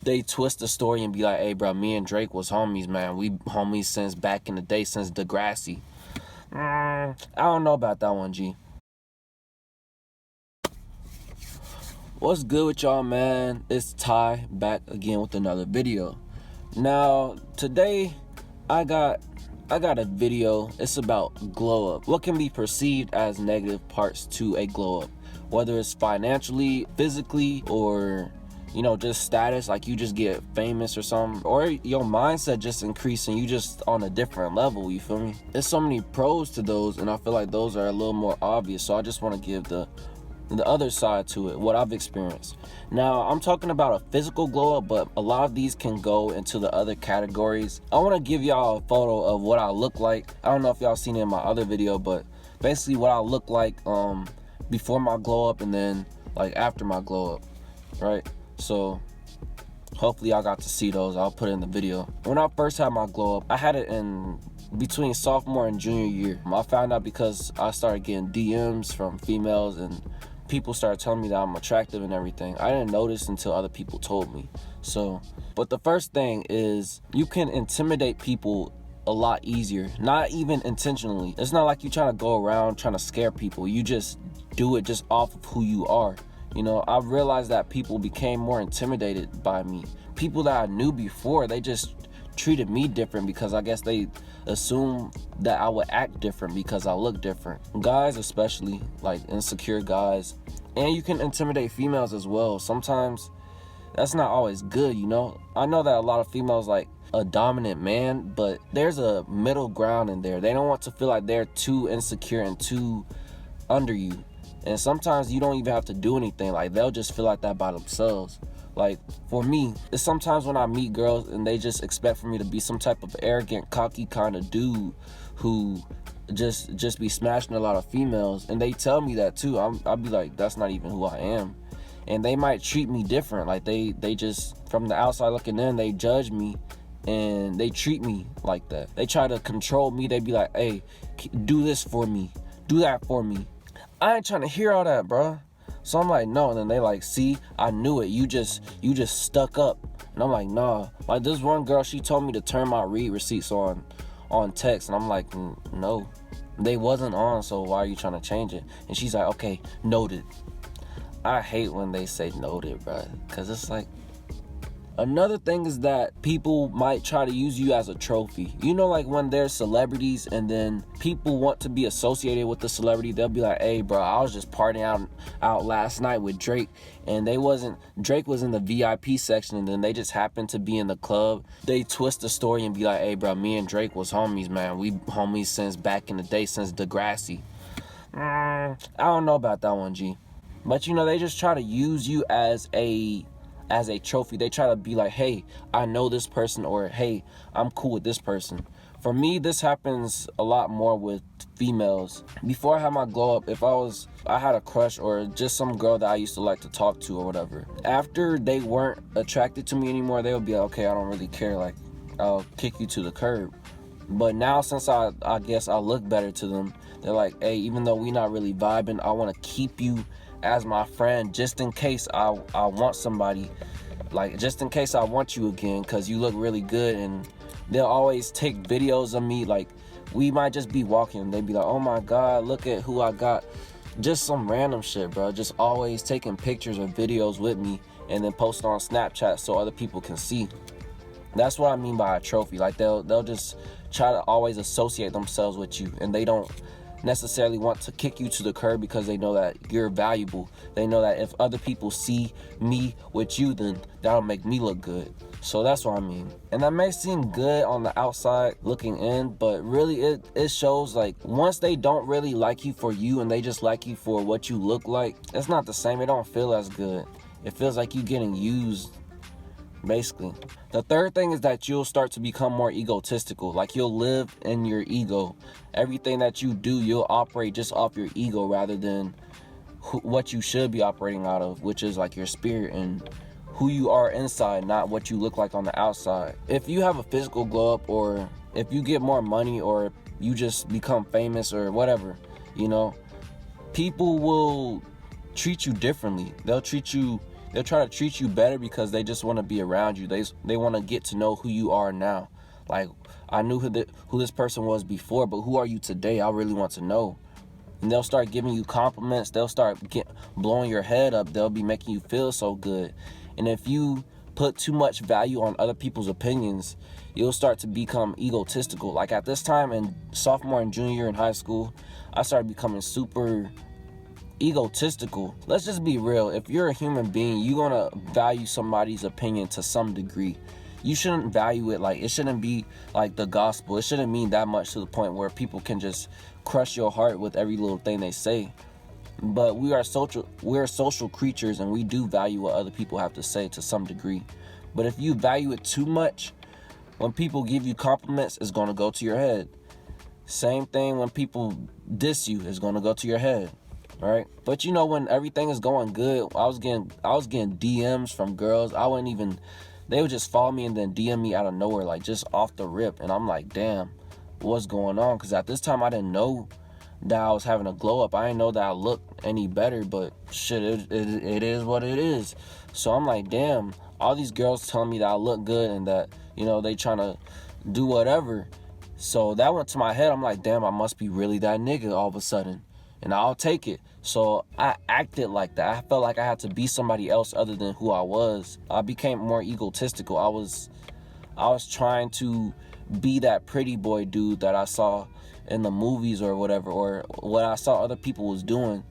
They twist the story and be like, hey, bro, me and Drake was homies, man. We homies since back in the day, since Degrassi. I don't know about that one, G. What's good with y'all, man? It's Ty back again with another video. Now, today I got a video. It's about glow up. What can be perceived as negative parts to a glow up, whether it's financially, physically, or just status, like you just get famous or something, or your mindset just increasing, you just on a different level, you feel me? There's so many pros to those, and I feel like those are a little more obvious, so I just want to give the other side to it, what I've experienced. Now, I'm talking about a physical glow up, but a lot of these can go into the other categories. I want to give y'all a photo of what I look like. I don't know if y'all seen it in my other video, but basically what I look like before my glow up and then like after my glow up, right? So hopefully y'all got to see those. I'll put it in the video. When I first had my glow up, I had it in between sophomore and junior year. I found out because I started getting DMs from females and people started telling me that I'm attractive and everything. I didn't notice until other people told me. So, but the first thing is you can intimidate people a lot easier, not even intentionally. It's not like you trying to go around trying to scare people. You just do it just off of who you are. I've realized that people became more intimidated by me. People that I knew before, they just treated me different because I guess they assume that I would act different because I look different. Guys especially, like insecure guys. And you can intimidate females as well. Sometimes that's not always good, I know that a lot of females like a dominant man, but there's a middle ground in there. They don't want to feel like they're too insecure and too under you. And sometimes you don't even have to do anything. Like, they'll just feel like that by themselves. Like, for me, it's sometimes when I meet girls and they just expect for me to be some type of arrogant, cocky kind of dude who just be smashing a lot of females. And they tell me that too. I'll be like, that's not even who I am. And they might treat me different. Like, they just, from the outside looking in, they judge me and they treat me like that. They try to control me. They be like, hey, do this for me. Do that for me. I ain't trying to hear all that, bro. So I'm like, no. And then they like, see, I knew it. You just stuck up. And I'm like, nah. Like, this one girl, she told me to turn my read receipts on text. And I'm like, no. They wasn't on, so why are you trying to change it? And she's like, okay, noted. I hate when they say noted, bro. Because it's like, another thing is that people might try to use you as a trophy. Like when there's celebrities and then people want to be associated with the celebrity, they'll be like, hey, bro, I was just partying out last night with Drake, and Drake was in the VIP section, and then they just happened to be in the club. They twist the story and be like, hey, bro, me and Drake was homies, man. We homies since back in the day, since Degrassi. I don't know about that one, G. But they just try to use you as a trophy. They try to be like, hey, I know this person, or hey, I'm cool with this person. For me, this happens a lot more with females. Before I had my glow up, if I had a crush or just some girl that I used to like to talk to or whatever, after they weren't attracted to me anymore, they would be like, okay, I don't really care, like, I'll kick you to the curb. But now, since I guess I look better to them, they're like, hey, even though we not really vibing, I want to keep you as my friend just in case I want somebody, like just in case I want you again, because you look really good. And they'll always take videos of me. Like, we might just be walking and they'd be like, oh my god, look at who I got. Just some random shit, bro. Just always taking pictures or videos with me and then post on Snapchat so other people can see. That's what I mean by a trophy. Like, they'll just try to always associate themselves with you, and they don't necessarily want to kick you to the curb because they know that you're valuable. They know that if other people see me with you, then that'll make me look good. So that's what I mean. And that may seem good on the outside looking in, but really it shows, like, once they don't really like you for you and they just like you for what you look like, it's not the same. It don't feel as good. It feels like you getting used, basically. The third thing is that you'll start to become more egotistical. Like, you'll live in your ego. Everything that you do, you'll operate just off your ego rather than what you should be operating out of, which is like your spirit and who you are inside, not what you look like on the outside. If you have a physical glow up, or if you get more money, or you just become famous or whatever, people will treat you differently. They'll treat you They'll try to treat you better because they just want to be around you. They want to get to know who you are now. Like, I knew who this person was before, but who are you today? I really want to know. And they'll start giving you compliments. They'll start blowing your head up. They'll be making you feel so good. And if you put too much value on other people's opinions, you'll start to become egotistical. Like at this time in sophomore and junior year in high school, I started becoming super egotistical. Let's just be real. If you're a human being, you're gonna value somebody's opinion to some degree. You shouldn't value it like, it shouldn't be like the gospel. It shouldn't mean that much to the point where people can just crush your heart with every little thing they say. But we're social creatures, and we do value what other people have to say to some degree. But if you value it too much, when people give you compliments, it's gonna go to your head. Same thing when people diss you, it's gonna go to your head. Right? But you know, when everything is going good, I was getting DMs from girls. They would just follow me and then DM me out of nowhere, like just off the rip. And I'm like, damn, what's going on? Because at this time, I didn't know that I was having a glow up. I didn't know that I looked any better, but shit, it is what it is. So I'm like, damn, all these girls telling me that I look good and that, you know, they trying to do whatever. So that went to my head. I'm like, damn, I must be really that nigga all of a sudden. And I'll take it. So I acted like that. I felt like I had to be somebody else other than who I was. I became more egotistical. I was trying to be that pretty boy dude that I saw in the movies or whatever, or what I saw other people was doing,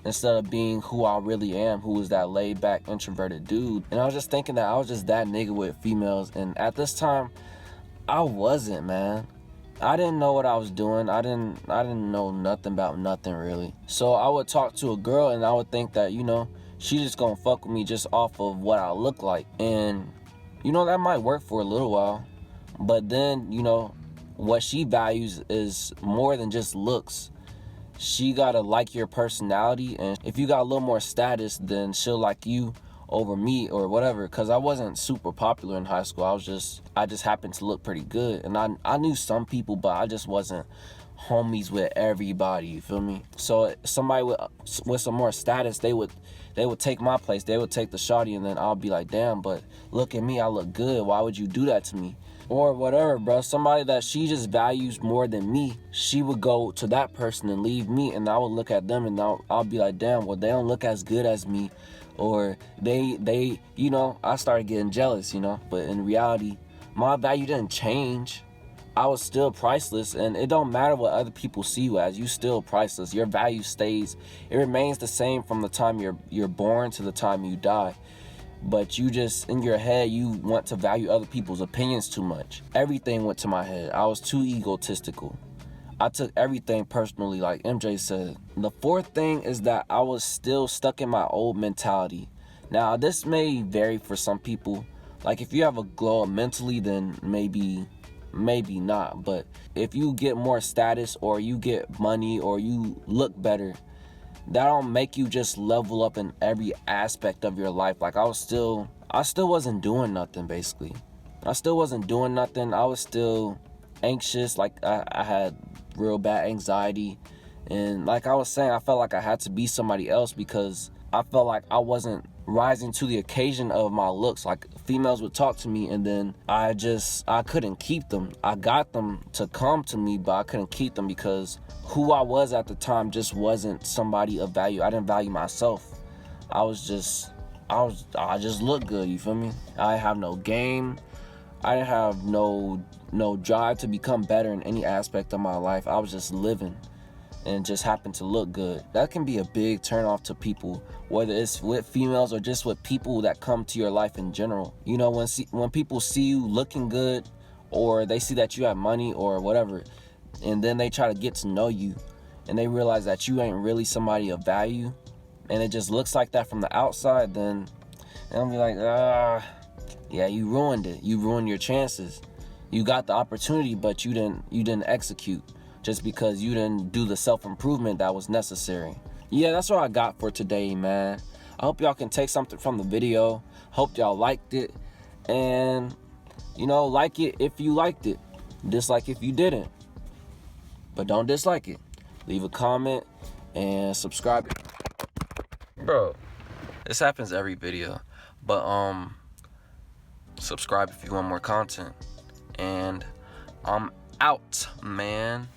instead of being who I really am, who was that laid back introverted dude. And I was just thinking that I was just that nigga with females. And at this time, I wasn't, man. I didn't know what I was doing. I didn't know nothing about nothing really. So I would talk to a girl and I would think that, you know, she just gonna fuck with me just off of what I look like. And, you know, that might work for a little while. But then, you know, what she values is more than just looks. She gotta like your personality. And if you got a little more status, then she'll like you over me or whatever. Because I wasn't super popular in high school. I just happened to look pretty good. And I knew some people, but I just wasn't homies with everybody, you feel me? So somebody with some more status, they would take my place. They would take the shawty, and then I'll be like, damn, but look at me, I look good. Why would you do that to me? Or whatever, bro. Somebody that she just values more than me, she would go to that person and leave me, and I would look at them and I'll be like, damn, well, they don't look as good as me. Or they, you know, I started getting jealous, you know. But in reality, my value didn't change. I was still priceless, and it don't matter what other people see you as. You still priceless. Your value stays. It remains the same from the time you're born to the time you die. But you just, in your head, you want to value other people's opinions too much. Everything went to my head. I was too egotistical. I took everything personally, like MJ said. The fourth thing is that I was still stuck in my old mentality. Now, this may vary for some people. Like, if you have a glow up mentally, then maybe not. But if you get more status, or you get money, or you look better, that don't make you just level up in every aspect of your life. Like, I still wasn't doing nothing, basically. I still wasn't doing nothing. I was still anxious. Like, I had real bad anxiety. And like I was saying, I felt like I had to be somebody else because I felt like I wasn't rising to the occasion of my looks. Like, females would talk to me, and then I couldn't keep them. I got them to come to me, but I couldn't keep them because who I was at the time just wasn't somebody of value. I didn't value myself. I just looked good, you feel me? I didn't have no game. I didn't have no drive to become better in any aspect of my life. I was just living and just happened to look good. That can be a big turn off to people, whether it's with females or just with people that come to your life in general. You know, when people see you looking good, or they see that you have money or whatever, and then they try to get to know you, and they realize that you ain't really somebody of value, and it just looks like that from the outside, then they'll be like, yeah, you ruined it. You ruined your chances. You got the opportunity, but you didn't execute, just because you didn't do the self-improvement that was necessary. Yeah, that's what I got for today, man. I hope y'all can take something from the video. Hope y'all liked it. And, you know, like it if you liked it. Dislike if you didn't. But don't dislike it. Leave a comment and subscribe. Bro, This happens every video. But subscribe if you want more content. And I'm out, man.